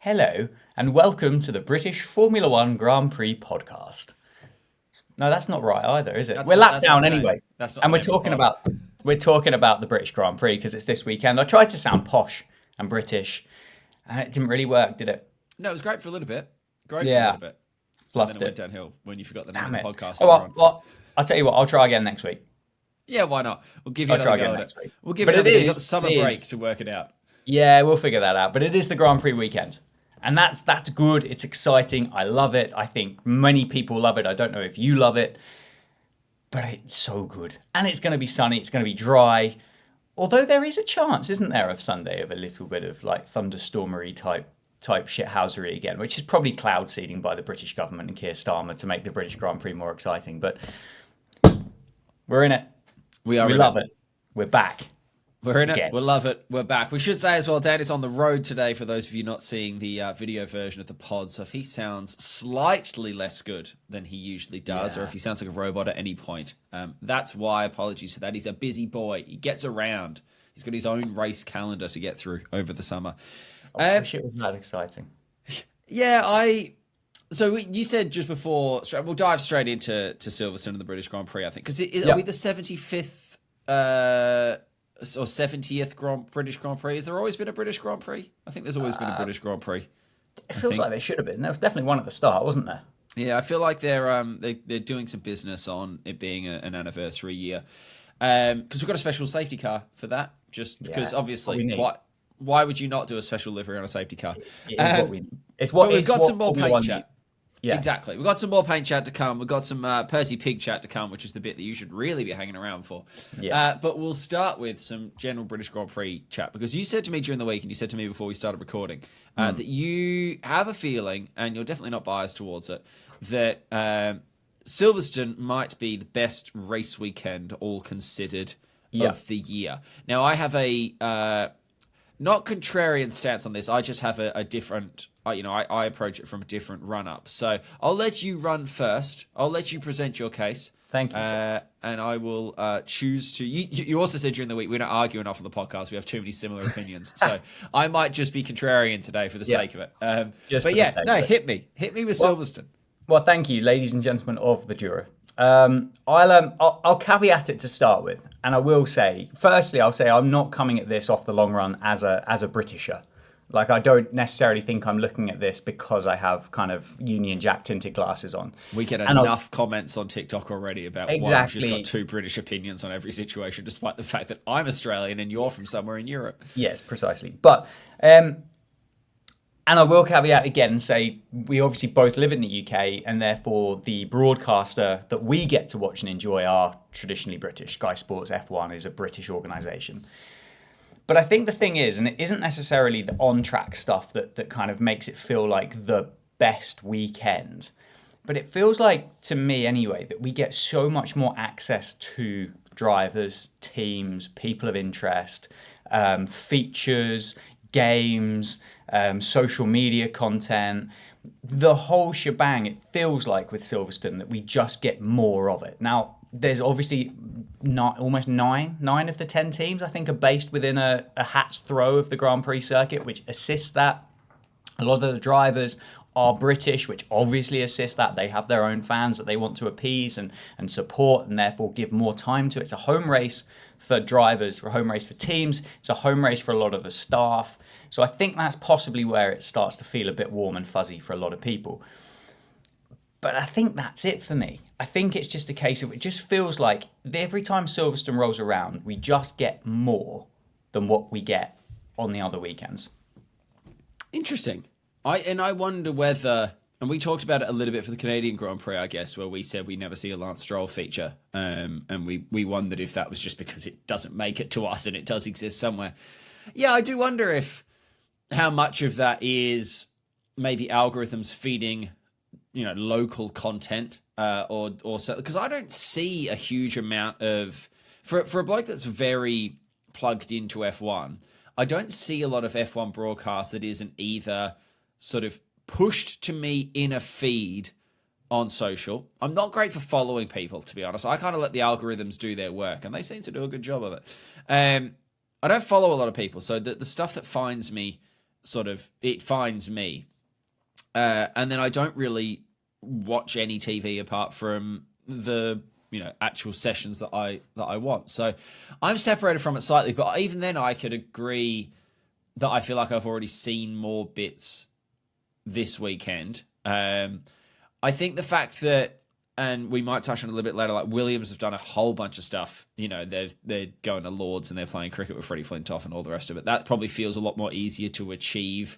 Hello, and welcome to the British Formula One Grand Prix podcast. No, that's not right either, is it? We're lapped down anyway, That's not and the name of the pod. we're talking about the British Grand Prix because it's this weekend. I tried to sound posh and British, and it didn't really work, did it? No, it was great for a little bit. Great for a Yeah, little bit. And then fluffed it went it. downhill when you forgot the name Damn of the it. podcast Oh that we're on. well, I'll tell you what. I'll try again next week. Yeah, why not? We'll give you I'll try another again go at next it. week. We'll give But you it another go. You've got the is, summer it break is. to work it out. Yeah, we'll figure that out. But it is the Grand Prix weekend. And that's good. It's exciting. I love it. I think many people love it. I don't know if you love it, but it's so good. And it's going to be sunny. It's going to be dry. Although there is a chance, isn't there, of Sunday of a little bit of like thunderstormery type shithousery again, which is probably cloud seeding by the British government and Keir Starmer to make the British Grand Prix more exciting. But we're in it. We are We in love it. it. We're back. We're in it. Again. We'll love it. We're back. We should say as well, Dan is on the road today for those of you not seeing the video version of the pod. So if he sounds slightly less good than he usually does, or if he sounds like a robot at any point, that's why. Apologies for that. He's a busy boy. He gets around. He's got his own race calendar to get through over the summer. I wish it was that exciting. Yeah, So you said just before, we'll dive straight into Silverstone and the British Grand Prix, I think. Because are we the 75th or 70th British Grand Prix? Has there always been a British Grand Prix? I think there's always been a British Grand Prix. It feels like there should have been. There was definitely one at the start, wasn't there? Yeah, I feel like they're doing some business on it being an anniversary year. Because we've got a special safety car for that. Just because, Yeah, obviously, why would you not do a special livery on a safety car? It's what We've got some more Formula paint One chat. Yeah. Exactly. We've got some more paint chat to come. We've got some Percy Pig chat to come, which is the bit that you should really be hanging around for. Yeah. But we'll start with some general British Grand Prix chat, because you said to me during the week, and you said to me before we started recording, that you have a feeling, and you're definitely not biased towards it, that Silverstone might be the best race weekend, all considered, of the year. Now, I have a not contrarian stance on this. I just have a different, I approach it from a different run-up. So I'll let you run first. I'll let you present your case. Thank you, sir. And I will choose to... You also said during the week, we're not arguing off on the podcast. We have too many similar opinions. So I might just be contrarian today for the sake of it. Hit me. Hit me with Silverstone. Well, thank you, ladies and gentlemen of the Jura. I'll caveat it to start with, and I will say, firstly, I'll say I'm not coming at this off the long run as a Britisher. Like, I don't necessarily think I'm looking at this because I have kind of Union Jack tinted glasses on. We get enough comments on TikTok already about why we've just got two British opinions on every situation, despite the fact that I'm Australian and you're from somewhere in Europe. Yes, precisely. But and I will caveat again and say we obviously both live in the UK, and therefore the broadcaster that we get to watch and enjoy are traditionally British. Sky Sports F1 is a British organisation. But I think the thing is, and it isn't necessarily the on-track stuff that kind of makes it feel like the best weekend, but it feels like, to me anyway, that we get so much more access to drivers, teams, people of interest, features, games, social media content, the whole shebang. It feels like with Silverstone that we just get more of it. Now, there's obviously almost nine of the 10 teams, I think, are based within a hat's throw of the Grand Prix circuit, which assists that. A lot of the drivers are British, which obviously assists that. They have their own fans that they want to appease and support, and therefore give more time to it. It's a home race for drivers, a home race for teams. It's a home race for a lot of the staff. So I think that's possibly where it starts to feel a bit warm and fuzzy for a lot of people. But I think that's it for me. I think it's just a case of, it just feels like every time Silverstone rolls around, we just get more than what we get on the other weekends. Interesting. I wonder whether, and we talked about it a little bit for the Canadian Grand Prix, I guess, where we said we never see a Lance Stroll feature, and we wondered if that was just because it doesn't make it to us and it does exist somewhere. Yeah, I do wonder if how much of that is maybe algorithms feeding, local content, or so, because I don't see a huge amount of, for a bloke that's very plugged into F1, I don't see a lot of F1 broadcast that isn't either sort of pushed to me in a feed on social. I'm not great for following people, to be honest. I kind of let the algorithms do their work, and they seem to do a good job of it. I don't follow a lot of people, so the stuff that finds me it finds me. And then I don't really watch any TV apart from the actual sessions that I want. So I'm separated from it slightly, but even then I could agree that I feel like I've already seen more bits this weekend. I think the fact that, and we might touch on it a little bit later, like Williams have done a whole bunch of stuff. They're going to Lords and they're playing cricket with Freddie Flintoff and all the rest of it. That probably feels a lot more easier to achieve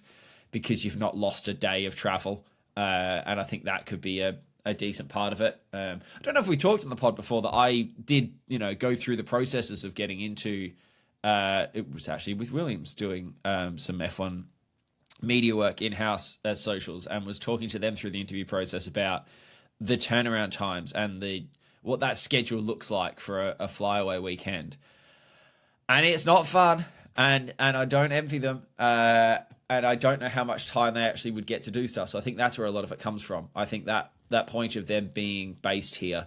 because you've not lost a day of travel. And I think that could be a decent part of it. I don't know if we talked on the pod before that I did, go through the processes of getting into, it was actually with Williams doing some F1 media work in-house as socials, and was talking to them through the interview process about the turnaround times and what that schedule looks like for a flyaway weekend. And it's not fun, and I don't envy them. And I don't know how much time they actually would get to do stuff. So I think that's where a lot of it comes from. I think that point of them being based here,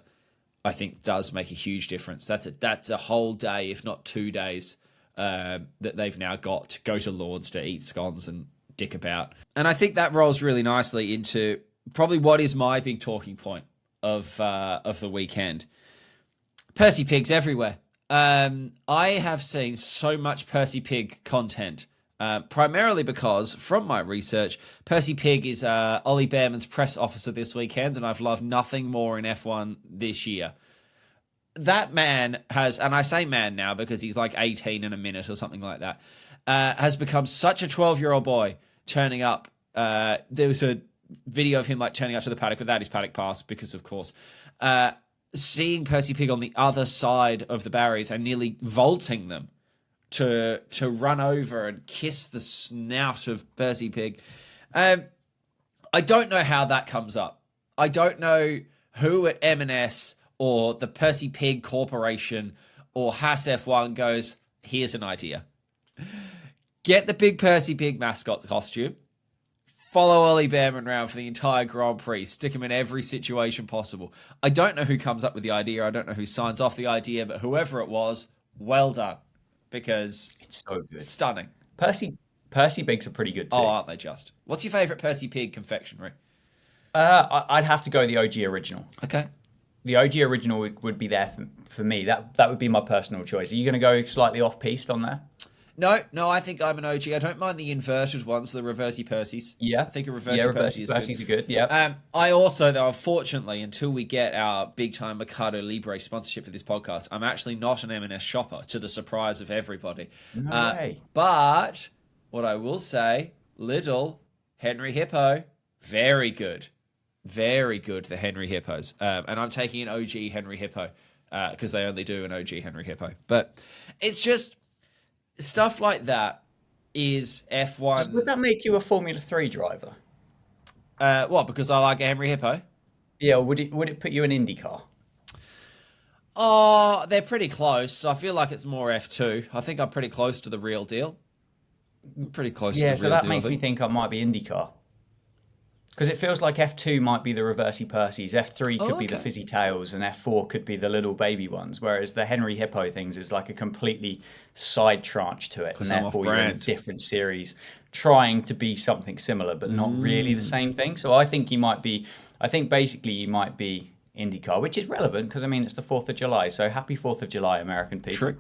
I think does make a huge difference. That's a whole day, if not 2 days, that they've now got to go to Lords to eat scones and dick about. And I think that rolls really nicely into probably what is my big talking point of the weekend. Percy Pigs everywhere. I have seen so much Percy Pig content. Primarily because, from my research, Percy Pig is Ollie Behrman's press officer this weekend, and I've loved nothing more in F1 this year. That man has, and I say man now because he's like 18 in a minute or something like that, has become such a 12-year-old boy turning up. There was a video of him like turning up to the paddock without his paddock pass because, of course, seeing Percy Pig on the other side of the barriers and nearly vaulting them to run over and kiss the snout of Percy Pig. I don't know how that comes up. I don't know who at M&S or the Percy Pig Corporation or Haas F1 goes, here's an idea. Get the big Percy Pig mascot costume, follow Ollie Behrman around for the entire Grand Prix, stick him in every situation possible. I don't know who comes up with the idea. I don't know who signs off the idea, but whoever it was, well done. Because it's so good. Stunning. Percy Pigs are pretty good too. Oh, aren't they just? What's your favourite Percy Pig confectionery? I'd have to go the OG original. Okay. The OG original would be there for me. That would be my personal choice. Are you going to go slightly off-piste on there? No, I think I'm an OG. I don't mind the inverted ones, the reversey Percys. Yeah. I think a reversey Percy is good. Percys are good, yeah. I also, though, unfortunately, until we get our big-time Mercado Libre sponsorship for this podcast, I'm actually not an M&S shopper, to the surprise of everybody. No way. But what I will say, Lidl, Henry Hippo, very good. Very good, the Henry Hippos. And I'm taking an OG Henry Hippo because they only do an OG Henry Hippo. But it's just... stuff like that is F1. Would that make you a Formula 3 driver? What? Because I like a Henry Hippo? Yeah, would it put you in IndyCar? Oh, they're pretty close. I feel like it's more F2. I think I'm pretty close to the real deal. Pretty close to the real deal. Yeah, so that makes me think I might be IndyCar. Because it feels like F2 might be the reversey Percys, F3 could be the fizzy tails, and F4 could be the little baby ones, whereas the Henry Hippo things is like a completely side tranche to it, and therefore you're in a different series trying to be something similar, but not really the same thing. So I think you might be IndyCar, which is relevant because, I mean, it's the 4th of July. So happy 4th of July, American people. True.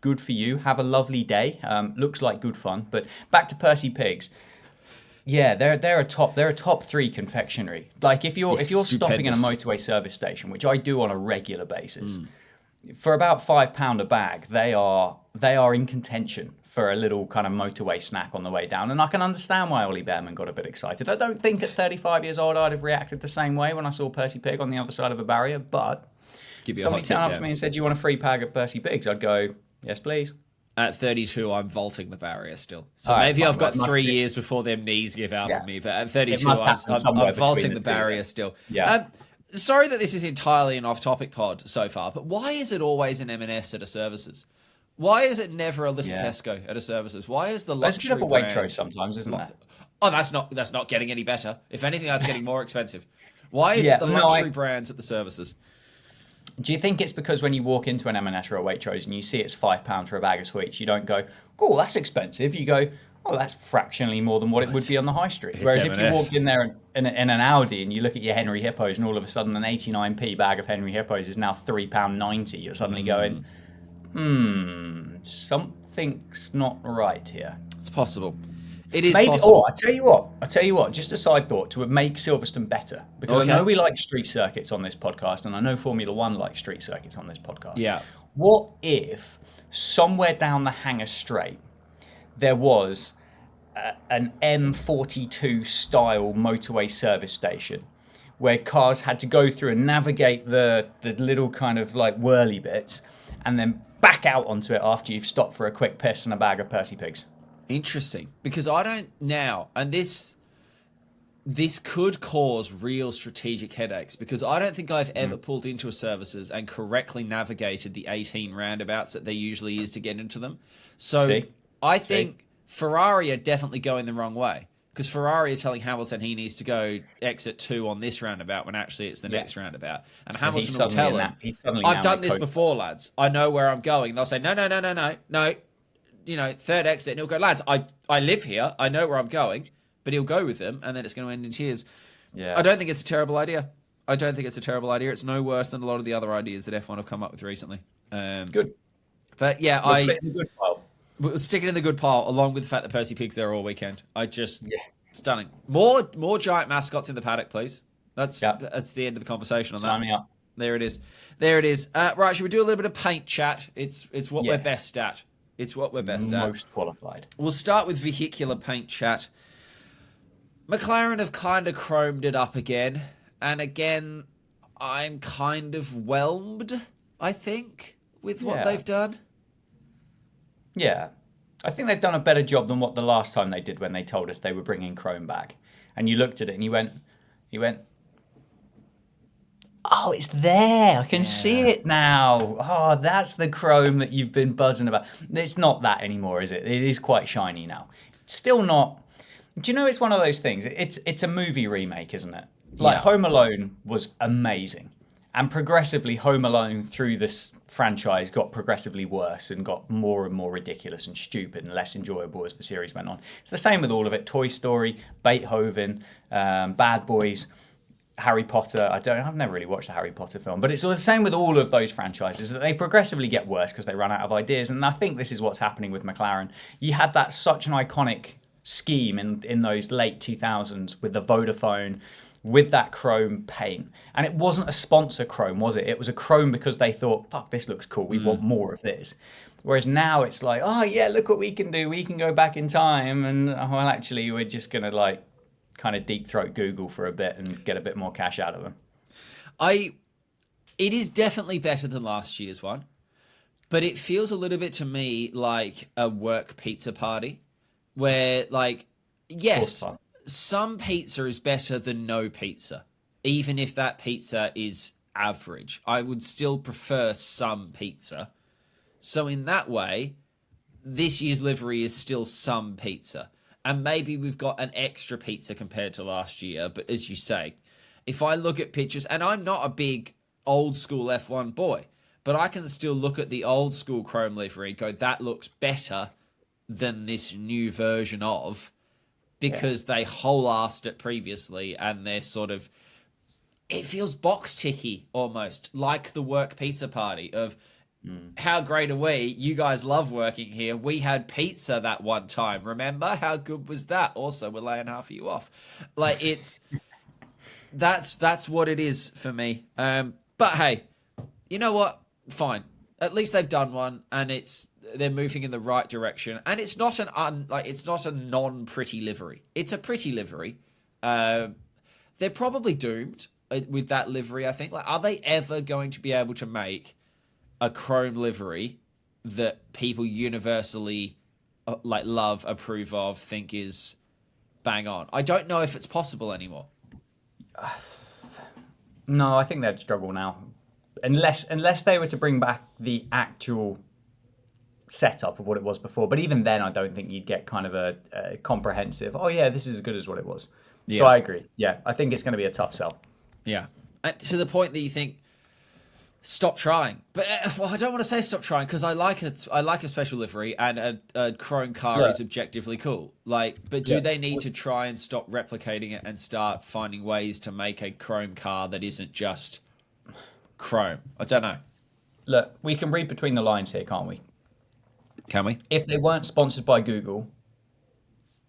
Good for you. Have a lovely day. Looks like good fun. But back to Percy Pigs. Yeah, they're a top 3 confectionery. Like if you're stopping in a motorway service station, which I do on a regular basis, for about £5 a bag, they are in contention for a little kind of motorway snack on the way down. And I can understand why Ollie Behrman got a bit excited. I don't think at 35 years old I'd have reacted the same way when I saw Percy Pig on the other side of the barrier, but somebody turned up to me and said, "Do you want a free bag of Percy Pigs?" I'd go, "Yes, please." At 32, I'm vaulting the barrier still. So maybe I've got 3 years before them knees give out on me. But at 32, I'm vaulting the barrier still. Yeah. Sorry that this is entirely an off-topic pod so far, but why is it always an M&S at a services? Why is it never a little Tesco at a services? Why is the luxury brand... Let's get up a Waitrose sometimes, isn't that? Oh, that's not getting any better. If anything, that's getting more expensive. Why is it the luxury brands at the services? Do you think it's because when you walk into an M&S or a Waitrose and you see it's £5 for a bag of sweets, you don't go, "Oh, that's expensive"? You go, Oh, that's fractionally more than what it would be on the high street. Whereas if you M&S. walked in there in an Audi and you look at your Henry Hippos and all of a sudden an 89p bag of Henry Hippos is now £3.90, you're suddenly going, something's not right here. It's possible. It is Maybe, possible. I tell you what, just a side thought to make Silverstone better. Because I know we like street circuits on this podcast, and I know Formula One likes street circuits on this podcast. Yeah. What if somewhere down the Hangar Straight there was an M42 style motorway service station where cars had to go through and navigate the little kind of like whirly bits and then back out onto it after you've stopped for a quick piss and a bag of Percy Pigs? Interesting, because I don't now, and this could cause real strategic headaches, because I don't think I've ever pulled into a services and correctly navigated the 18 roundabouts that there usually is to get into them. So I think Ferrari are definitely going the wrong way, because Ferrari are telling Hamilton he needs to go exit 2 on this roundabout when actually it's the next roundabout. And Hamilton will tell him, I've done this before, lads. I know where I'm going. They'll say, no. You know, third exit. And he'll go, lads, I live here. I know where I'm going. But he'll go with them, and then it's going to end in tears. Yeah. I don't think it's a terrible idea. It's no worse than a lot of the other ideas that F1 have come up with recently. Good. But yeah, we'll put it in the good pile. We'll stick it in the good pile, along with the fact that Percy Pig's there all weekend. Stunning. More giant mascots in the paddock, please. That's the end of the conversation on that. Sign me up. There it is. Right, should we do a little bit of paint chat? It's what we're best at. Most qualified. We'll start with vehicular paint chat. McLaren have kind of chromed it up again. And again, I'm kind of whelmed, I think, with what they've done. Yeah. I think they've done a better job than what the last time they did when they told us they were bringing chrome back. And you looked at it and you went, oh, it's there. I can see it now. Oh, that's the chrome that you've been buzzing about. It's not that anymore, is it? It is quite shiny now. It's still not. Do you know, it's one of those things. It's a movie remake, isn't it? Like Home Alone was amazing. And progressively, Home Alone through this franchise got progressively worse and got more and more ridiculous and stupid and less enjoyable as the series went on. It's the same with all of it. Toy Story, Beethoven, Bad Boys, Harry Potter. I've never really watched the Harry Potter film, but it's the same with all of those franchises, that they progressively get worse because they run out of ideas. And I think this is what's happening with McLaren. You had such an iconic scheme in those late 2000s with the Vodafone, with that chrome paint, and it wasn't a sponsor chrome, was it? It was a chrome because they thought, fuck, this looks cool, we want more of this. Whereas now it's like, oh yeah, look what we can do, we can go back in time, and well, actually we're just gonna like kind of deep throat Google for a bit and get a bit more cash out of them. It is definitely better than last year's one, but it feels a little bit to me like a work pizza party. Where, like, yes, some pizza is better than no pizza. Even if that pizza is average, I would still prefer some pizza. So in that way, this year's livery is still some pizza. And maybe we've got an extra pizza compared to last year. But as you say, if I look at pictures, and I'm not a big old school F1 boy, but I can still look at the old school chrome livery and go, that looks better than this new version of, because they whole-assed it previously, and they're sort of, it feels box ticky almost, like the work pizza party of how great are we? You guys love working here. We had pizza that one time. Remember? How good was that? Also, we're laying half of you off. Like, it's that's what it is for me. But hey, you know what? Fine. At least they've done one, and they're moving in the right direction, and it's not it's not a non-pretty livery. It's a pretty livery. They're probably doomed with that livery. I think. Like, are they ever going to be able to make a chrome livery that people universally love, approve of, think is bang on? I don't know if it's possible anymore. No, I think they'd struggle now, unless they were to bring back the actual setup of what it was before. But even then, I don't think you'd get kind of a comprehensive, oh yeah, this is as good as what it was. Yeah. So I agree. Yeah, I think it's going to be a tough sell. Yeah. To the point that you think, Stop trying. But well, I don't want to say stop trying because I like a special livery and a chrome car is objectively cool. Like, but do they need to try and stop replicating it and start finding ways to make a chrome car that isn't just chrome? I don't know. Look, we can read between the lines here, can't we? Can we? If they weren't sponsored by Google,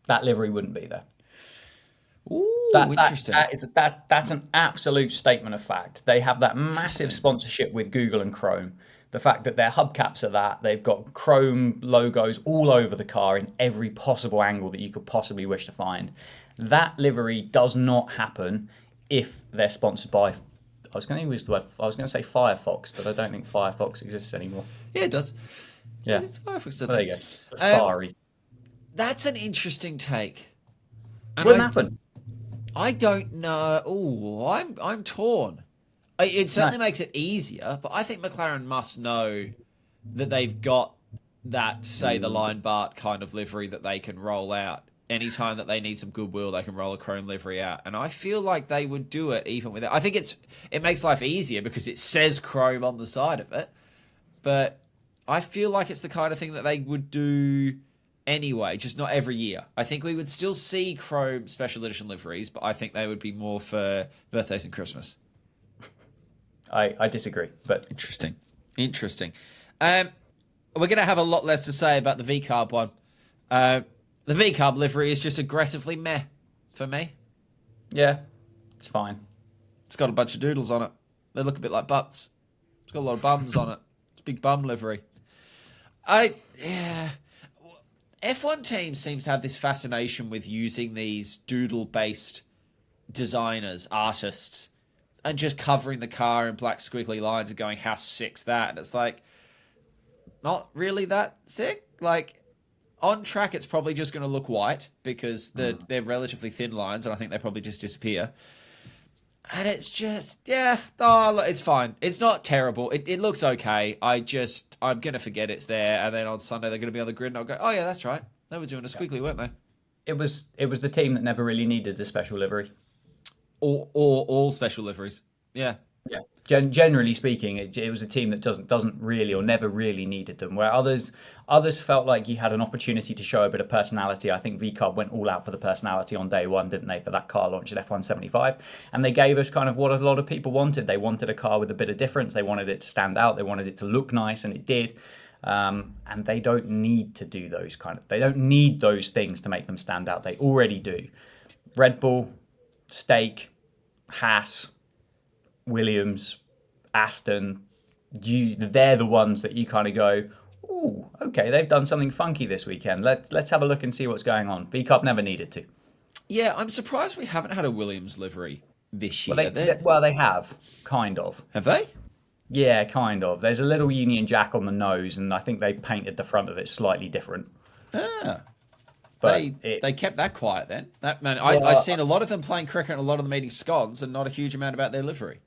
that livery wouldn't be there. Ooh, interesting. That's an absolute statement of fact. They have that massive sponsorship with Google and Chrome. The fact that their hubcaps are that, they've got Chrome logos all over the car in every possible angle that you could possibly wish to find. That livery does not happen if they're sponsored by. I was going to say Firefox, but I don't think Firefox exists anymore. Yeah, it does. Yeah, Firefox. There you go. Safari. That's an interesting take. And Wouldn't happen. I don't know. Oh, I'm torn. It certainly makes it easier, but I think McLaren must know that they've got that, say, the Lion Bart kind of livery that they can roll out. Anytime that they need some goodwill, they can roll a chrome livery out. And I feel like they would do it even without. I think it makes life easier because it says chrome on the side of it. But I feel like it's the kind of thing that they would do anyway, just not every year. I think we would still see chrome special edition liveries, but I think they would be more for birthdays and Christmas. I disagree, but interesting. We're going to have a lot less to say about the V-Carb one. The V-Carb livery is just aggressively meh for me. Yeah, it's fine. It's got a bunch of doodles on it. They look a bit like butts. It's got a lot of bums on it. It's a big bum livery. F1 teams seems to have this fascination with using these doodle-based designers, artists, and just covering the car in black squiggly lines and going, how sick's that? And it's like, not really that sick. Like, on track, it's probably just going to look white because they're relatively thin lines, and I think they probably just disappear. And it's just, it's fine. It's not terrible. It looks okay. I'm going to forget it's there. And then on Sunday, they're going to be on the grid and I'll go, oh, yeah, that's right. They were doing a squiggly, weren't they? It was the team that never really needed a special livery. Or all special liveries. Yeah. Yeah. Generally speaking, it was a team that doesn't really or never really needed them. Where others felt like you had an opportunity to show a bit of personality. I think V-Carb went all out for the personality on day one, didn't they, for that car launch at F1 75? And they gave us kind of what a lot of people wanted. They wanted a car with a bit of difference. They wanted it to stand out. They wanted it to look nice, and it did. And they don't need to do those they don't need those things to make them stand out. They already do. Red Bull, Stake, Haas, Williams, Aston, they're the ones that you kind of go, ooh, okay, they've done something funky this weekend. Let's have a look and see what's going on. V-Carb never needed to. Yeah, I'm surprised we haven't had a Williams livery this year. They have, kind of. Have they? Yeah, kind of. There's a little Union Jack on the nose, and I think they painted the front of it slightly different. But they kept that quiet then. I've seen a lot of them playing cricket and a lot of them eating scones and not a huge amount about their livery.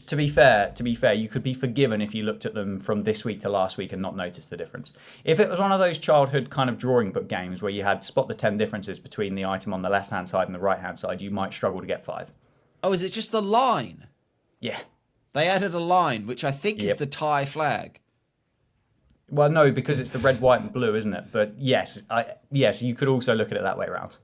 To be fair, you could be forgiven if you looked at them from this week to last week and not noticed the difference. If it was one of those childhood kind of drawing book games where you had spot the 10 differences between the item on the left-hand side and the right-hand side, you might struggle to get 5. Oh, is it just the line? Yeah. They added a line, which I think is the Thai flag. Well, no, because it's the red, white, and blue, isn't it? But yes, you could also look at it that way around.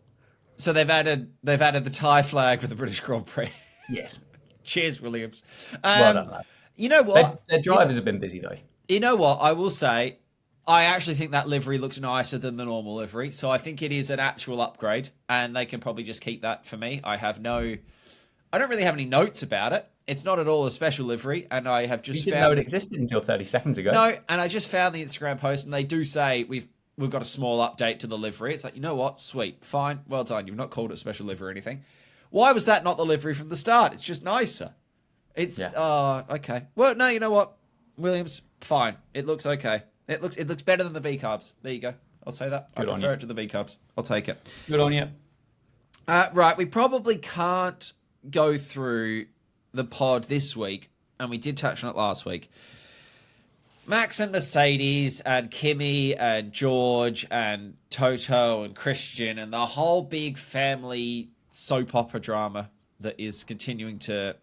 So they've added the Thai flag for the British Grand Prix. Yes. Cheers, Williams. Well done, lads. You know what? Their drivers have been busy, though. You know what? I will say, I actually think that livery looks nicer than the normal livery. So I think it is an actual upgrade, and they can probably just keep that for me. I don't really have any notes about it. It's not at all a special livery, and I have just You didn't know it existed until 30 seconds ago. No, and I just found the Instagram post, and they do say we've got a small update to the livery. It's like, you know what? Sweet. Fine. Well done. You've not called it a special livery or anything. Why was that not the livery from the start? It's just nicer. Okay. Well, no, you know what? Williams, fine. It looks okay. It looks better than the V-Carbs. There you go. I'll say that. I prefer it to the V-Carbs. I'll take it. Good on you. Right, we probably can't go through the pod this week, and we did touch on it last week. Max and Mercedes and Kimi and George and Toto and Christian and the whole big family soap opera drama that is continuing to,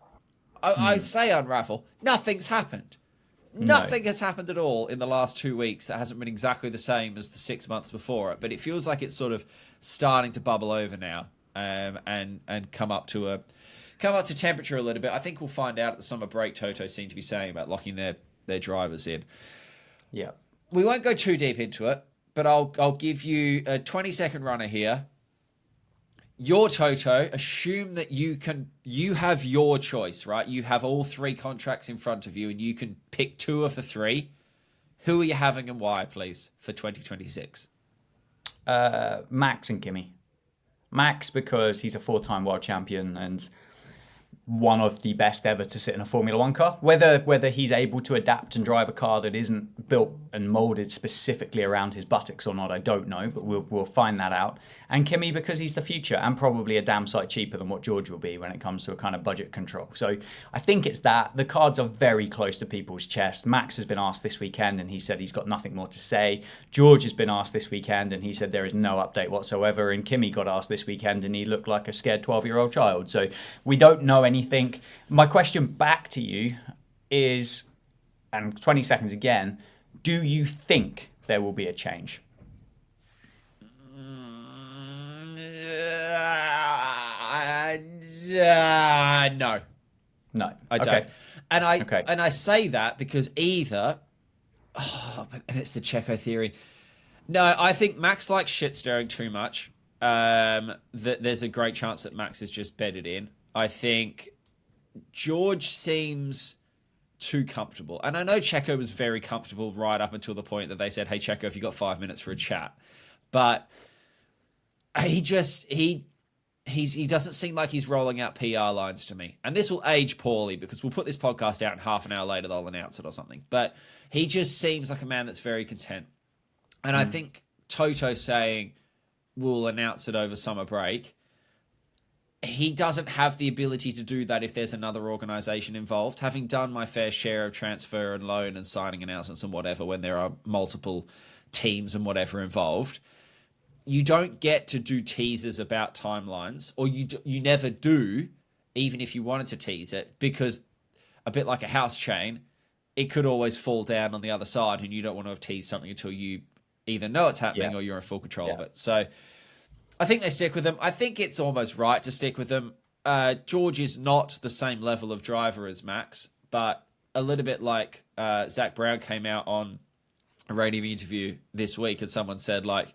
I say unravel. Nothing's happened. Nothing has happened at all in the last 2 weeks that hasn't been exactly the same as the 6 months before it. But it feels like it's sort of starting to bubble over now, and come up to temperature a little bit. I think we'll find out at the summer break. Toto seemed to be saying about locking their drivers in. Yeah, we won't go too deep into it, but I'll give you a 20-second runner here. Your Toto, assume that you have your choice, right? You have all 3 contracts in front of you and you can pick 2 of the 3. Who are you having and why, please, for 2026? Max and Kimi. Max, because he's a 4-time world champion and one of the best ever to sit in a Formula One car. Whether he's able to adapt and drive a car that isn't built and molded specifically around his buttocks or not, I don't know, but we'll find that out. And Kimi, because he's the future and probably a damn sight cheaper than what George will be when it comes to a kind of budget control. So I think it's that. The cards are very close to people's chest. Max has been asked this weekend and he said he's got nothing more to say. George has been asked this weekend and he said there is no update whatsoever. And Kimi got asked this weekend and he looked like a scared 12-year-old child. So we don't know anything. My question back to you is, and 20 seconds again, do you think there will be a change? No. No, I don't. Okay. And I say that because either, and it's the Checo theory. No, I think Max likes shit stirring too much. That there's a great chance that Max is just bedded in. I think George seems too comfortable. And I know Checo was very comfortable right up until the point that they said, hey, Checo, have you got 5 minutes for a chat? But he doesn't seem like he's rolling out PR lines to me. And this will age poorly because we'll put this podcast out and half an hour later they'll announce it or something. But he just seems like a man that's very content. And I think Toto saying we'll announce it over summer break, he doesn't have the ability to do that if there's another organisation involved. Having done my fair share of transfer and loan and signing announcements and whatever when there are multiple teams and whatever involved, you don't get to do teasers about timelines, or you never do, even if you wanted to tease it, because a bit like a house chain, it could always fall down on the other side and you don't want to have teased something until you either know it's happening or you're in full control of it. So I think they stick with them. I think it's almost right to stick with them. George is not the same level of driver as Max, but a little bit like Zach Brown came out on a radio interview this week and someone said, like,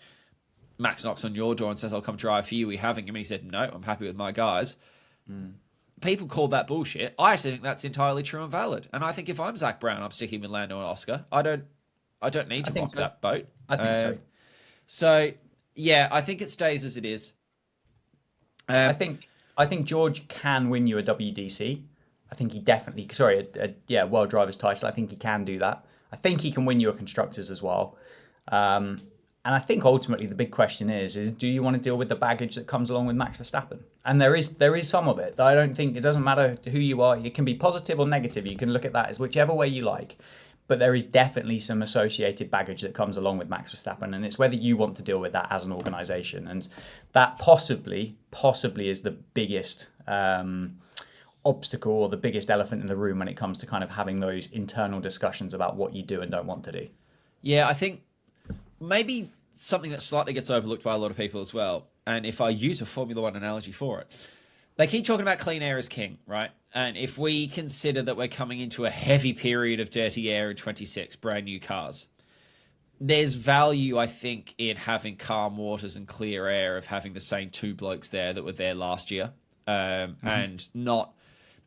Max knocks on your door and says, I'll come drive for you. We having him. And he said, no, I'm happy with my guys. People call that bullshit. I actually think that's entirely true and valid. And I think if I'm Zach Brown, I'm sticking with Lando and Oscar. I don't need to rock that boat. I think so. So, yeah, I think it stays as it is. I think George can win you a WDC. I think he definitely, World Drivers title. I think he can do that. I think he can win you a Constructors as well. And I think ultimately the big question is do you want to deal with the baggage that comes along with Max Verstappen? And there is some of it. I don't think it doesn't matter who you are. It can be positive or negative. You can look at that as whichever way you like. But there is definitely some associated baggage that comes along with Max Verstappen, and it's whether you want to deal with that as an organisation. And that possibly is the biggest obstacle or the biggest elephant in the room when it comes to kind of having those internal discussions about what you do and don't want to do. Yeah, I think maybe something that slightly gets overlooked by a lot of people as well, and if I use a Formula One analogy for it, they keep talking about clean air is king, right? And if we consider that we're coming into a heavy period of dirty air in 26, brand new cars, there's value, I think, in having calm waters and clear air, of having the same 2 blokes there that were there last year. And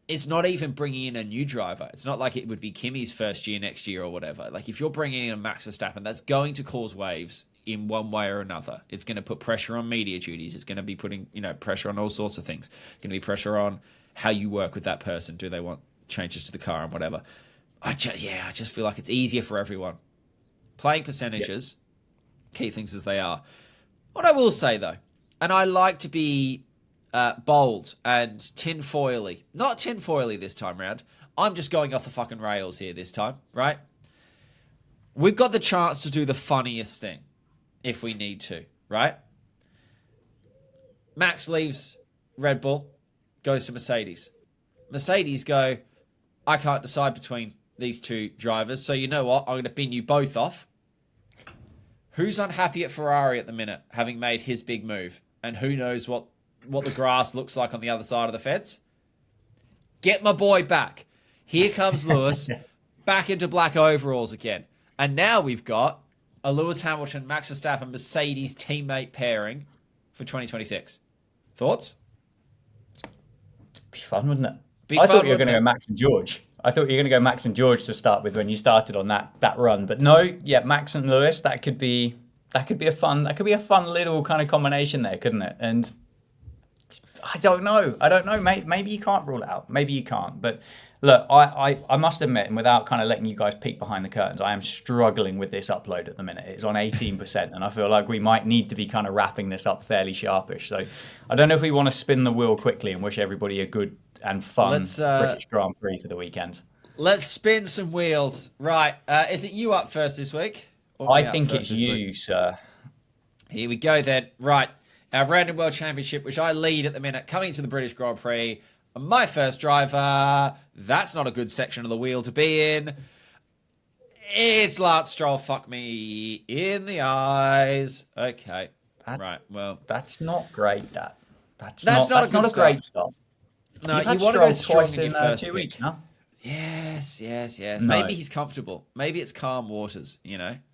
it's not even bringing in a new driver. It's not like it would be Kimi's first year next year or whatever. Like, if you're bringing in a Max Verstappen, that's going to cause waves in one way or another. It's going to put pressure on media duties. It's going to be putting, pressure on all sorts of things. It's going to be pressure on how you work with that person. Do they want changes to the car and whatever? I just feel like it's easier for everyone. Playing percentages, keep things as they are. What I will say, though, and I like to be bold and tinfoily. Not tinfoily this time round. I'm just going off the fucking rails here this time, right? We've got the chance to do the funniest thing if we need to, right? Max leaves Red Bull, goes to Mercedes. Mercedes go, I can't decide between these two drivers. So you know what? I'm going to bin you both off. Who's unhappy at Ferrari at the minute, having made his big move? And who knows what the grass looks like on the other side of the fence? Get my boy back. Here comes Lewis, back into black overalls again. And now we've got a Lewis Hamilton, Max Verstappen, Mercedes teammate pairing for 2026. Thoughts? It'd be fun, wouldn't it? Be I fun, thought you were going to wouldn't go Max and George. I thought you were going to go Max and George to start with when you started on that run. But no, yeah, Max and Lewis, that could be a fun little kind of combination there, couldn't it? And I don't know. Maybe you can't rule it out. Maybe you can't. But look, I must admit, and without kind of letting you guys peek behind the curtains, I am struggling with this upload at the minute. It's on 18%, and I feel like we might need to be kind of wrapping this up fairly sharpish. So I don't know if we want to spin the wheel quickly and wish everybody a good and fun British Grand Prix for the weekend. Let's spin some wheels. Right. Is it you up first this week? I think it's you, sir. Here we go then. Right. Our Random World Championship, which I lead at the minute, coming to the British Grand Prix. My first driver. That's not a good section of the wheel to be in. It's Lance Stroll. Fuck me in the eyes. Okay. Right. Well, that's not great. That's not a great start. No, you want to go strong in your first 2 weeks now. Yes. No. Maybe he's comfortable. Maybe it's calm waters,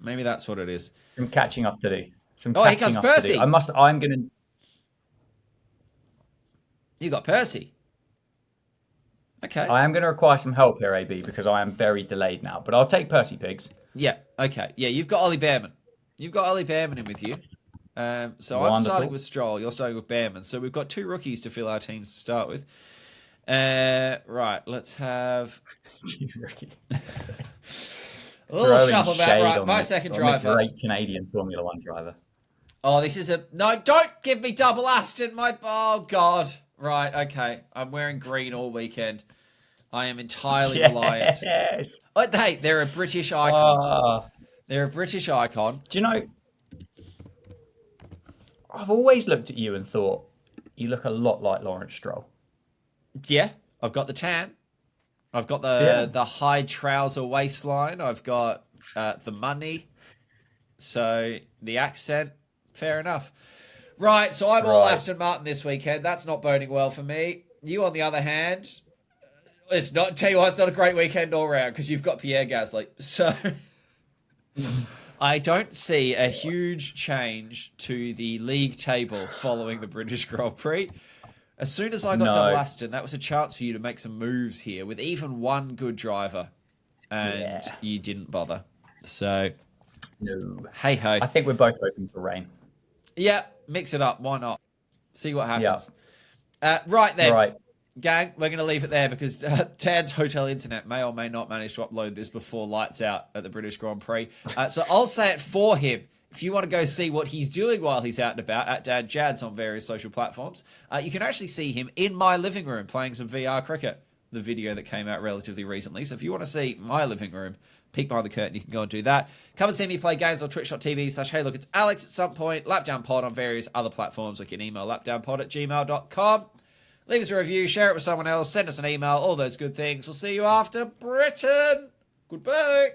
Maybe that's what it is. Some catching up to do. Here comes Percy. I'm going to... You got Percy. Okay. I am going to require some help here, AB, because I am very delayed now. But I'll take Percy Pigs. Yeah, okay. Yeah, you've got Ollie Behrman. You've got Ollie Behrman in with you. So Wonderful. I'm starting with Stroll. You're starting with Behrman. So we've got two rookies to fill our teams to start with. Right, let's have... a little shuffle back. Right, my second driver. Great Canadian Formula One driver. Oh, this is a... No, don't give me double Aston. Oh, God. Right, okay. I'm wearing green all weekend. I am entirely reliant. Yes. Hey, they're a British icon. They're a British icon. Do you know... I've always looked at you and thought, you look a lot like Lawrence Stroll. Yeah, I've got the tan. I've got the high trouser waistline. I've got the money. So the accent, fair enough. Right, so I'm all Aston Martin this weekend. That's not boding well for me. You, on the other hand, it's not a great weekend all round because you've got Pierre Gasly. So I don't see a huge change to the league table following the British Grand Prix. As soon as I got double Aston, that was a chance for you to make some moves here with even one good driver. And you didn't bother. So, no. Hey-ho. I think we're both hoping for rain. Yeah, mix it up. Why not? See what happens. Yeah. Right then. Right. Gang, we're going to leave it there because Tad's hotel internet may or may not manage to upload this before lights out at the British Grand Prix. So I'll say it for him. If you want to go see what he's doing while he's out and about at Dan Jads on various social platforms, you can actually see him in my living room playing some VR cricket, the video that came out relatively recently. So if you want to see my living room, peek behind the curtain, you can go and do that. Come and see me play games on twitch.tv/heylook, it's Alex at some point, Lapdownpod on various other platforms. You can email lapdownpod@gmail.com. Leave us a review, share it with someone else, send us an email, all those good things. We'll see you after Britain. Goodbye.